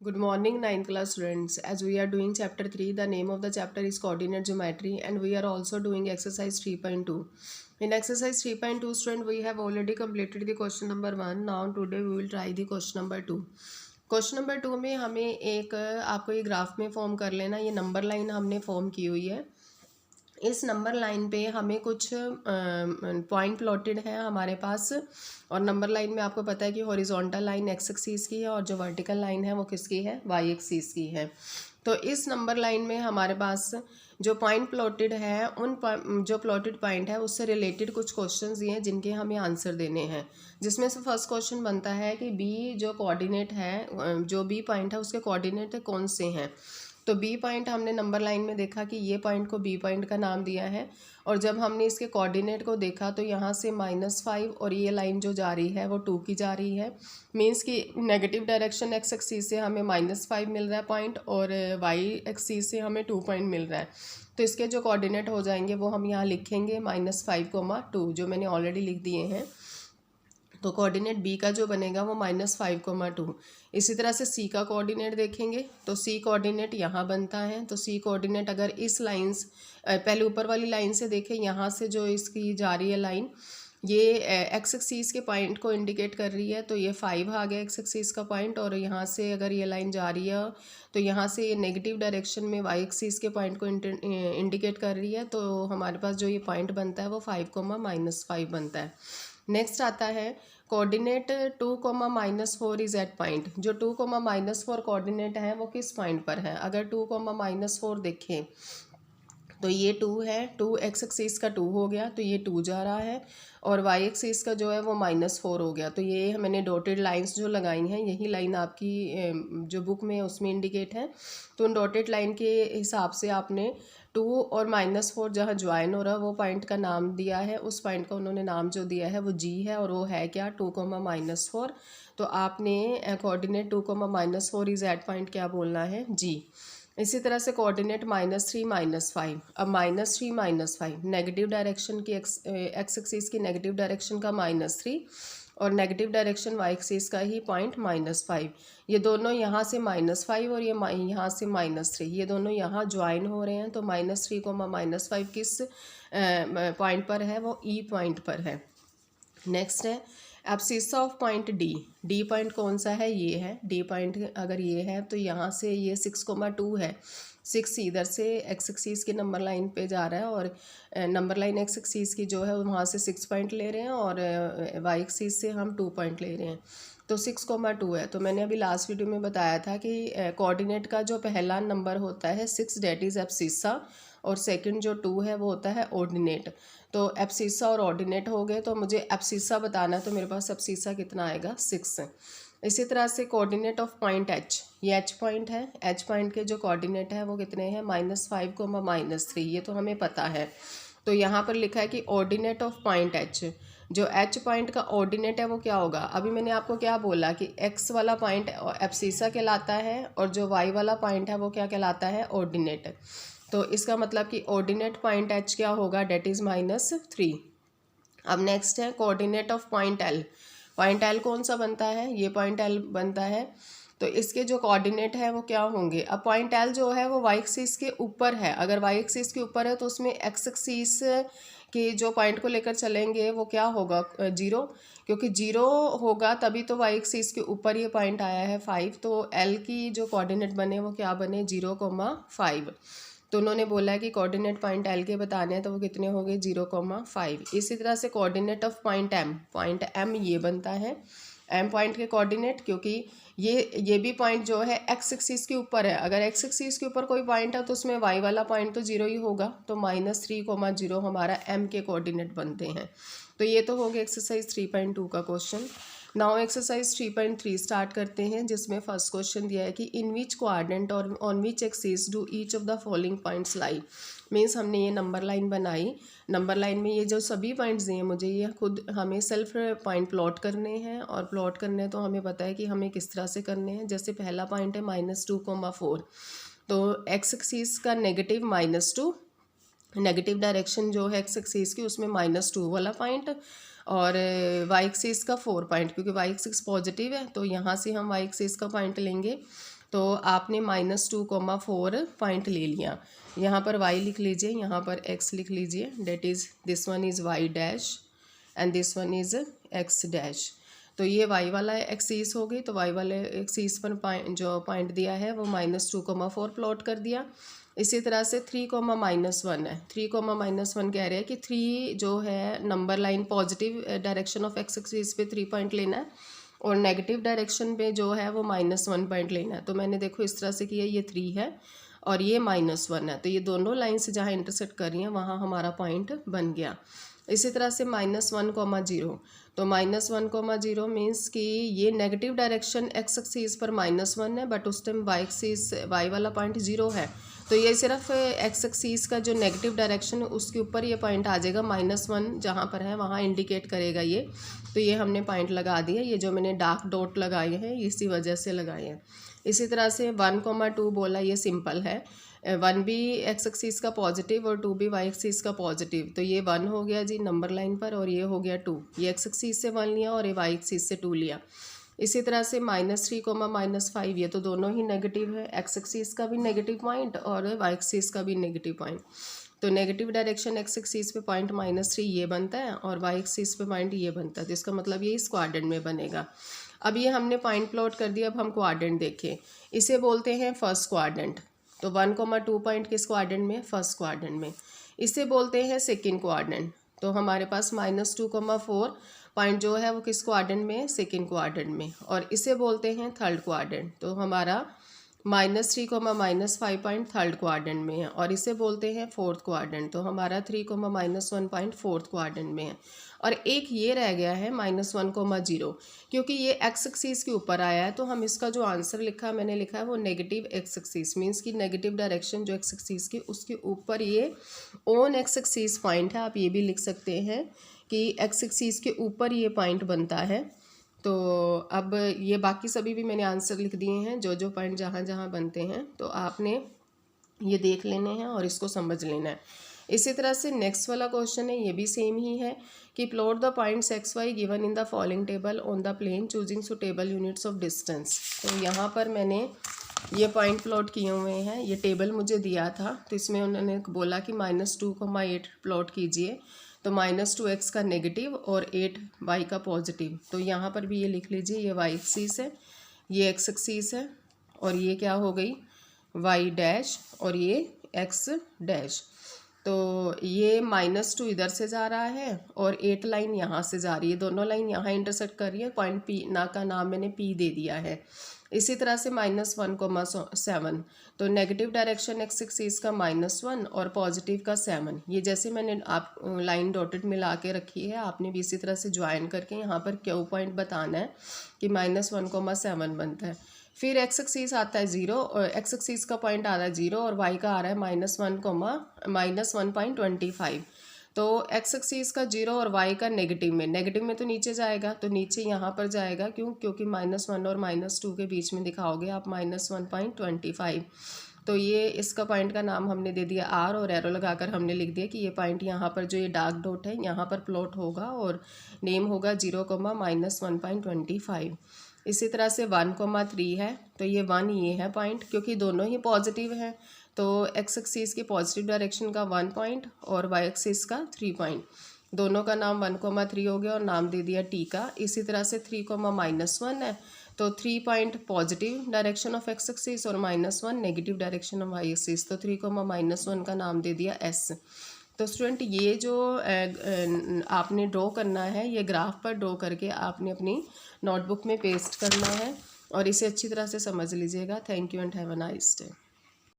Good morning, ninth class students. As we are doing chapter 3, the name of the chapter is coordinate geometry, and we are also doing exercise 3.2. In exercise 3.2, student, we have already completed the question number 1. Now today we will try the question number 2. Question number 2 में हमें एक आपको ये graph में form कर लेना, ये number line हमने फॉर्म की हुई है। इस नंबर लाइन पे हमें कुछ पॉइंट प्लॉटेड है हमारे पास, और नंबर लाइन में आपको पता है कि हॉरिजॉन्टल लाइन एक्स एक्सिस की है और जो वर्टिकल लाइन है वो किसकी है, वाई एक्सिस की है। तो इस नंबर लाइन में हमारे पास जो पॉइंट प्लॉटेड है, उन जो प्लॉटेड पॉइंट है उससे रिलेटेड कुछ क्वेश्चंस दिए हैं जिनके हमें आंसर देने हैं। जिसमें से फर्स्ट क्वेश्चन बनता है कि बी जो कोऑर्डिनेट है, जो बी पॉइंट है उसके कोऑर्डिनेट कौन से हैं। तो बी पॉइंट हमने नंबर लाइन में देखा कि ये पॉइंट को बी पॉइंट का नाम दिया है, और जब हमने इसके कोऑर्डिनेट को देखा तो यहाँ से -5 और ये लाइन जो जा रही है वो 2 की जा रही है। मीन्स कि नेगेटिव डायरेक्शन एक्स एक्सिस से हमें -5 मिल रहा है पॉइंट, और वाई एक्सिस से हमें 2 पॉइंट मिल रहा है। तो इसके जो कोऑर्डिनेट हो जाएंगे वो हम यहाँ लिखेंगे -5, 2 जो मैंने ऑलरेडी लिख दिए हैं। तो कोऑर्डिनेट बी का जो बनेगा वो -5, 2। इसी तरह से सी का कोऑर्डिनेट देखेंगे तो सी कोऑर्डिनेट यहाँ बनता है। तो सी कोऑर्डिनेट अगर इस लाइंस पहले ऊपर वाली लाइन से देखें, यहाँ से जो इसकी जा रही है लाइन, ये एक्स एक्सिस के पॉइंट को इंडिकेट कर रही है, तो ये 5 आ गया एक्स एक्सिस का पॉइंट। और यहाँ से अगर ये लाइन जा रही है तो यहाँ से ये नेगेटिव डायरेक्शन में वाई एक्सिस के पॉइंट को इंडिकेट कर रही है। तो हमारे पास जो ये पॉइंट बनता है वो 5, -5 बनता है। नेक्स्ट आता है कोऑर्डिनेट 2, -4 इज एट पॉइंट। जो 2, -4 कोऑर्डिनेट है वो किस पॉइंट पर है। अगर 2, -4 देखें तो ये 2 है, 2 एक्स एक्सिस का 2 हो गया, तो ये 2 जा रहा है, और वाई एक्सिस का जो है वो -4 हो गया। तो ये मैंने डॉटेड लाइंस जो लगाई हैं, यही लाइन आपकी जो बुक में उसमें इंडिकेट है। तो उन डॉटेड लाइन के हिसाब से आपने 2 और -4 जहाँ ज्वाइन हो रहा है वो पॉइंट का नाम दिया है। उस पॉइंट का उन्होंने नाम जो दिया है वो जी है, और वो है क्या, 2, -4। तो आपने कोऑर्डिनेट 2, -4 इज एट पॉइंट क्या बोलना है, जी। इसी तरह से कोऑर्डिनेट -3, -5। अब -3, -5 नेगेटिव डायरेक्शन की एक्स एक्सिस की नेगेटिव डायरेक्शन का -3, और नेगेटिव डायरेक्शन वाई एक्सिस का ही पॉइंट -5। ये दोनों यहाँ से -5 और ये यहाँ से -3, ये दोनों यहाँ ज्वाइन हो रहे हैं। तो -3, -5 किस पॉइंट पर है, वो ई पॉइंट पर है। नेक्स्ट है abscess of point D. D point कौन सा है, ये है डी पॉइंट। अगर ये है तो यहाँ से ये 6,2 है। 6 इधर से एक्स एक्सिस की नंबर लाइन पे जा रहा है, और नंबर लाइन एक्स एक्सिस की जो है वहाँ से 6 पॉइंट ले रहे हैं, और वाई एक्सिस से हम 2 पॉइंट ले रहे हैं। तो 6,2 है। तो मैंने अभी लास्ट वीडियो में बताया था कि कोऑर्डिनेट का जो पहला नंबर होता है 6, डेट इज़ एब्सिसा, और सेकंड जो 2 है वो होता है ऑर्डिनेट। तो एब्सिसा और ऑर्डिनेट हो गए, तो मुझे एब्सिसा बताना है, तो मेरे पास एब्सिसा कितना आएगा, 6। इसी तरह से कोऑर्डिनेट ऑफ पॉइंट एच, ये एच पॉइंट है। एच पॉइंट के जो कोऑर्डिनेट है वो कितने हैं, -5, -3, ये तो हमें पता है। तो यहाँ पर लिखा है कि ऑर्डिनेट ऑफ पॉइंट एच, जो एच पॉइंट का ऑर्डिनेट है वो क्या होगा। अभी मैंने आपको क्या बोला कि एक्स वाला पॉइंट एब्सिसा कहलाता है, और जो वाई वाला पॉइंट है वो क्या कहलाता है, ऑर्डिनेट। तो इसका मतलब कि ऑर्डिनेट पॉइंट एच क्या होगा, डेट इज़ -3। अब नेक्स्ट है coordinate of point L. Point L कौन सा बनता है, ये पॉइंट एल बनता है। तो इसके जो कोऑर्डिनेट है वो क्या होंगे। अब पॉइंट एल जो है वो वाई एक्सिस के ऊपर है। अगर वाई एक्सिस के ऊपर है तो उसमें एक्स एक्सिस के जो पॉइंट को लेकर चलेंगे वो क्या होगा, 0, क्योंकि 0 होगा तभी तो वाई एक्सिस के ऊपर ये पॉइंट आया है 5। तो एल की जो कोऑर्डिनेट बने वो क्या बने, 0, 5। तो उन्होंने बोला है कि कोऑर्डिनेट पॉइंट एल के बताने हैं, तो वो कितने हो गए, 0, 5। इसी तरह से कोऑर्डिनेट ऑफ पॉइंट एम ये बनता है एम पॉइंट के कोऑर्डिनेट, क्योंकि ये भी पॉइंट जो है एक्स एक्सिस के ऊपर है। अगर एक्स एक्सिस के ऊपर कोई पॉइंट है तो उसमें वाई वाला पॉइंट तो 0 ही होगा। तो -3, 0 हमारा एम के कोऑर्डिनेट बनते हैं। तो ये तो हो गया एक्सरसाइज 3.2 का क्वेश्चन। नाउ एक्सरसाइज 3.3 स्टार्ट करते हैं, जिसमें फर्स्ट क्वेश्चन दिया है कि इन विच क्वाड्रेंट और on which axis do each of the following points lie. Means हमने ये नंबर लाइन बनाई, नंबर लाइन में ये जो सभी पॉइंट्स दिए हैं मुझे, ये खुद हमें सेल्फ पॉइंट प्लॉट करने हैं, और प्लॉट करने तो हमें पता है कि हमें किस तरह से करने हैं। जैसे पहला पॉइंट है -2, 4, तो एक्स एक्सिस का नेगेटिव -2, नेगेटिव डायरेक्शन जो है एक्स एक्सिस की उसमें -2 वाला पॉइंट, और वाई एक्सिस का 4 पॉइंट, क्योंकि वाई एक्सिस पॉजिटिव है तो यहाँ से हम वाई एक्सिस का पॉइंट लेंगे। तो आपने -2,4 पॉइंट ले लिया। यहाँ पर y लिख लीजिए, यहाँ पर x लिख लीजिए, that is this one is y dash and this one is x dash. तो ये y वाला एक्सीस हो गई, तो y वाले एक्सीस पर जो पॉइंट दिया है वो -2,4 प्लॉट कर दिया। इसी तरह से 3,-1 है, 3,-1 कह रहे हैं कि 3 जो है number line positive direction of x axis पे 3 पॉइंट लेना है और नेगेटिव डायरेक्शन पे जो है वो -1 पॉइंट लेना है। तो मैंने देखो इस तरह से किया, ये 3 है और ये -1 है, तो ये दोनों लाइन से जहाँ इंटरसेक्ट कर रही हैं वहाँ हमारा पॉइंट बन गया। इसी तरह से -1,0, तो -1,0 मीन्स कि ये नेगेटिव डायरेक्शन एक्स एक्सिस पर -1 है, बट उस टाइम वाई वाला पॉइंट 0 है, तो ये सिर्फ एक्स एक्सिस का जो नेगेटिव डायरेक्शन है उसके ऊपर ये पॉइंट आ जाएगा, -1 जहाँ पर है वहाँ इंडिकेट करेगा ये। तो ये हमने पॉइंट लगा दिया, ये जो मैंने डार्क डॉट लगाए हैं इसी वजह से लगाए हैं। इसी तरह से 1,2 बोला, ये सिंपल है, 1 भी एक्स एक्सिस का पॉजिटिव और 2 भी वाई एक्सिस का पॉजिटिव, तो ये 1 हो गया जी नंबर लाइन पर और ये हो गया 2, ये एक्स एक्सिस से 1 लिया और ये वाई एक्सिस से 2 लिया। इसी तरह से -3, -5, ये तो दोनों ही नेगेटिव है, एक्स एक्सिस का भी नेगेटिव पॉइंट और वाई एक्सिस का भी नेगेटिव पॉइंट। तो नेगेटिव डायरेक्शन एक्स एक्सिस पे पॉइंट -3 ये बनता है और वाई एक्सिस पे पॉइंट ये बनता है, तो इसका मतलब ये इस क्वाड्रेंट में बनेगा। अब ये हमने पॉइंट प्लॉट कर दिया, अब हम क्वाड्रेंट देखें, इसे बोलते हैं फर्स्ट क्वाड्रेंट। तो 1,2 पॉइंट किस क्वाड्रेंट में? फर्स्ट क्वाड्रेंट में। इसे बोलते हैं सेकंड क्वाड्रेंट। तो हमारे पास -2,4 पॉइंट जो है वो किस क्वाड्रेंट में? सेकंड क्वाड्रेंट में। और इसे बोलते हैं थर्ड क्वाड्रेंट। तो हमारा -3, -5 पॉइंट थर्ड क्वाड्रेंट में है और इसे बोलते हैं फोर्थ क्वाड्रेंट। तो हमारा 3, -1 पॉइंट फोर्थ क्वाड्रेंट में है। और एक ये रह गया है -1,0, क्योंकि ये एक्स एक्सिस के ऊपर आया है, तो हम इसका जो आंसर लिखा मैंने लिखा है वो नेगेटिव एक्स एक्सिस, मीन्स कि नेगेटिव डायरेक्शन जो एक्स एक्सिस की उसके ऊपर ये ऑन एक्स एक्सिस पॉइंट है। आप ये भी लिख सकते हैं कि एक्स एक्सिस के ऊपर ये पॉइंट बनता है। तो अब ये बाकी सभी भी मैंने आंसर लिख दिए हैं, जो जो पॉइंट जहाँ जहाँ बनते हैं, तो आपने ये देख लेने हैं और इसको समझ लेना है। इसी तरह से नेक्स्ट वाला क्वेश्चन है, ये भी सेम ही है कि plot the points x y given in the following table on the plane choosing suitable units of distance. तो यहाँ पर मैंने ये पॉइंट प्लॉट किए हुए हैं, ये टेबल मुझे दिया था, तो इसमें उन्होंने बोला कि -2,8 प्लॉट कीजिए। तो -2x का नेगेटिव और 8y का पॉजिटिव। तो यहाँ पर भी ये लिख लीजिए, ये y एक्सिस है, ये x एक्सिस है और ये क्या हो गई y डैश और ये x डैश। तो ये -2 इधर से जा रहा है और 8 लाइन यहाँ से जा रही है, दोनों लाइन यहाँ इंटरसेक्ट कर रही है, पॉइंट P ना का नाम मैंने P दे दिया है। इसी तरह से -1,7, तो नेगेटिव डायरेक्शन एक्स एक्सिस का -1 और पॉजिटिव का 7। ये जैसे मैंने आप लाइन डॉटेड मिला के रखी है, आपने भी इसी तरह से ज्वाइन करके यहाँ पर क्यू पॉइंट बताना है कि -1,7 बनता है। फिर एक्स एक्सिस आता है 0 और एक्स एक्सिस का पॉइंट आ रहा है 0 और वाई का आ रहा है -1,25। तो एक्स एक्सिस का 0 और वाई का नेगेटिव में तो नीचे जाएगा, तो नीचे यहाँ पर जाएगा, क्यों? क्योंकि -1 और -2 के बीच में दिखाओगे आप -1.25। तो ये इसका पॉइंट का नाम हमने दे दिया R और एरो लगाकर हमने लिख दिया कि ये पॉइंट यहाँ पर जो ये डार्क डॉट है यहाँ पर प्लॉट होगा और नेम होगा 0, -1.25। इसी तरह से 1,3 है, तो ये 1 ये है पॉइंट, क्योंकि दोनों ही पॉजिटिव हैं, तो एक्स एक्सिस की पॉजिटिव डायरेक्शन का 1 पॉइंट और वाई एक्सिस का 3 पॉइंट, दोनों का नाम 1,3 हो गया और नाम दे दिया टी का। इसी तरह से 3,-1 है, तो 3 point positive direction of x axis और -1 negative direction of y axis, तो 3,-1 का नाम दे दिया एस। तो स्टूडेंट ये जो आपने ड्रॉ करना है, ये ग्राफ पर ड्रॉ करके आपने अपनी नोटबुक में पेस्ट करना है और इसे अच्छी तरह से समझ लीजिएगा। Thank you and have a nice day.